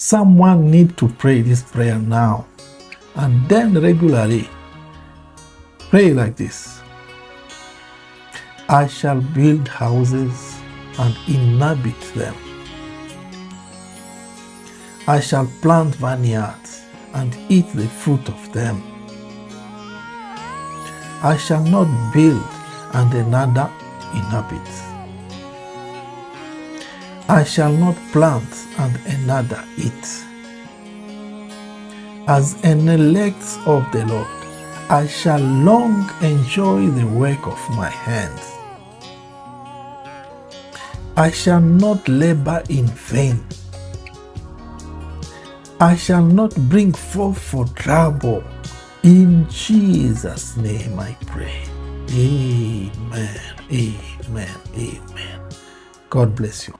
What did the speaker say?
Someone need to pray this prayer now, and then regularly pray like this. I shall build houses and inhabit them. I shall plant vineyards and eat the fruit of them. I shall not build and another inhabit. I shall not plant and another eat. As an elect of the Lord, I shall long enjoy the work of my hands. I shall not labor in vain. I shall not bring forth for trouble. In Jesus' name I pray. Amen, amen, amen. God bless you.